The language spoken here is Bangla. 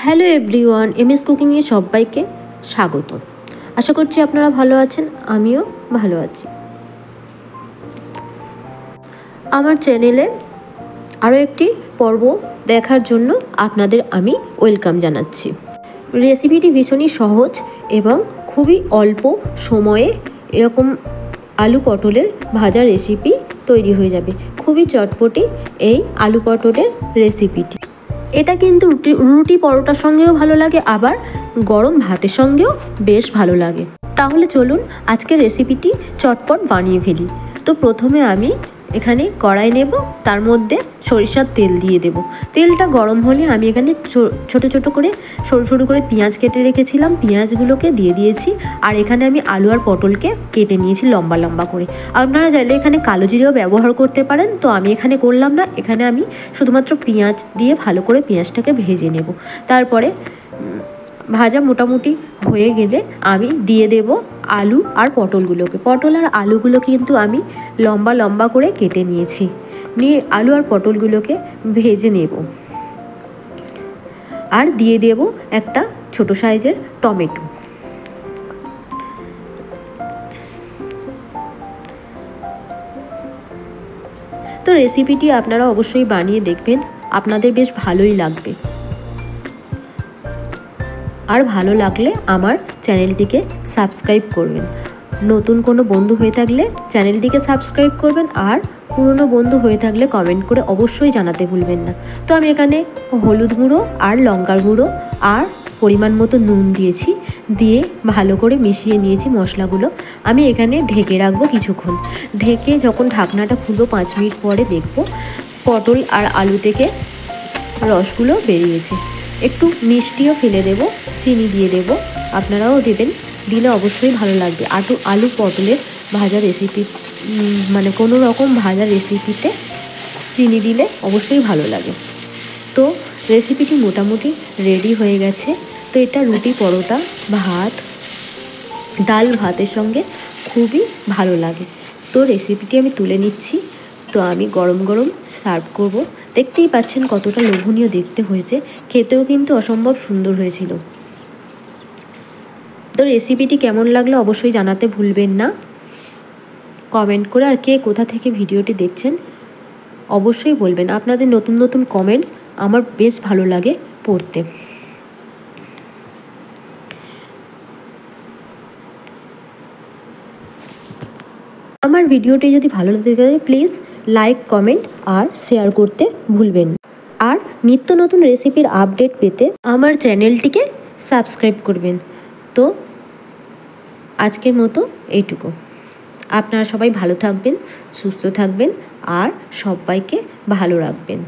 হ্যালো এভরিওয়ান, এমএস কুকিংয়ে সবাইকে স্বাগত। আশা করছি আপনারা ভালো আছেন, আমিও ভালো আছি। আমার চ্যানেলে আরও একটি পর্ব দেখার জন্য আপনাদের আমি ওয়েলকাম জানাচ্ছি। রেসিপিটি ভীষণই সহজ এবং খুবই অল্প সময়ে এরকম আলু পটলের ভাজা রেসিপি তৈরি হয়ে যাবে। খুবই চটপটি এই আলু পটলের রেসিপিটি। এটা কিন্তু রুটি পরোটার সঙ্গেও ভালো লাগে, আবার গরম ভাতের সঙ্গেও বেশ ভালো লাগে। তাহলে চলুন আজকে রেসিপিটি চটপট বানিয়ে ফেলি। তো প্রথমে আমি এখানে কড়াই নেব, তার মধ্যে সরিষার তেল দিয়ে দেব। তেলটা গরম হলে আমি এখানে ছোট ছোট করে সরু সরু করে পেঁয়াজ কেটে রেখেছিলাম, পেঁয়াজগুলোকে দিয়ে দিয়েছি। আর এখানে আমি আলু আর পটলকে কেটে নিয়েছি লম্বা লম্বা করে। আপনারা চাইলে এখানে কালো জিরেও ব্যবহার করতে পারেন, তো আমি এখানে করলাম না। এখানে আমি শুধুমাত্র পেঁয়াজ দিয়ে ভালো করে পেঁয়াজটাকে ভেজে নেব। তারপরে ভাজা মোটামুটি হয়ে গেলে আমি দিয়ে দেব আলু আর পটলগুলোকে। পটল আর আলুগুলোকে কিন্তু আমি লম্বা লম্বা করে কেটে নিয়েছি। নিয়ে আলু আর পটলগুলোকে ভেজে নেব। আর দিয়ে দেব একটা ছোট সাইজের টমেটো। তো রেসিপিটি আপনারা অবশ্যই বানিয়ে দেখবেন, আপনাদের বেশ ভালোই লাগবে। আর ভালো লাগলে আমার চ্যানেলটিকে সাবস্ক্রাইব করবেন। নতুন কোনো বন্ধু হয়ে থাকলে চ্যানেলটিকে সাবস্ক্রাইব করবেন, আর পুরনো বন্ধু হয়ে থাকলে কমেন্ট করে অবশ্যই জানাতে ভুলবেন না। তো আমি এখানে হলুদ গুঁড়ো আর লঙ্কার গুঁড়ো আর পরিমাণ মতো নুন দিয়েছি, দিয়ে ভালো করে মিশিয়ে নিয়েছি মশলাগুলো। আমি এখানে ঢেকে রাখবো কিছুক্ষণ। ঢেকে যখন ঢাকনাটা খুলবো 5 মিনিট পরে দেখব পটল আর আলু থেকে রসগুলো বেরিয়েছে। একটু মিষ্টিও ফেলে দেব, চিনি দিয়ে দেব, আপনারাও দেবেন, দিলে অবশ্যই ভালো লাগবে। আলু পটলের ভাজা রেসিপি মানে কোনো রকম ভাজা রেসিপিতে চিনি দিলে অবশ্যই ভালো লাগে। তো রেসিপিটি মোটামুটি রেডি হয়ে গেছে। তো এটা রুটি পরোটা ভাত ডাল ভাতের সঙ্গে খুবই ভালো লাগে। তো রেসিপিটি আমি তুলে নিচ্ছি। তো আমি গরম গরম সার্ভ করব। দেখতেই পাচ্ছেন কতটা লোভনীয় দেখতে হয়েছে, খেতেও কিন্তু অসম্ভব সুন্দর হয়েছিল। তো রেসিপিটি কেমন লাগলো অবশ্যই জানাতে ভুলবেন না কমেন্ট করে। আর কে কোথা থেকে ভিডিওটি দেখছেন অবশ্যই বলবেন। আপনাদের নতুন নতুন কমেন্টস আমার বেশ ভালো লাগে পড়তে। আমার ভিডিওটি যদি ভালো লাগে থাকে প্লিজ লাইক কমেন্ট আর শেয়ার করতে ভুলবেন। আর নিত্য নতুন রেসিপির আপডেট পেতে আমার চ্যানেলটিকে সাবস্ক্রাইব করবেন। তো আজকের মতো এইটুকু। আপনারা সবাই ভালো থাকবেন, সুস্থ থাকবেন আর সবাইকে ভালো রাখবেন।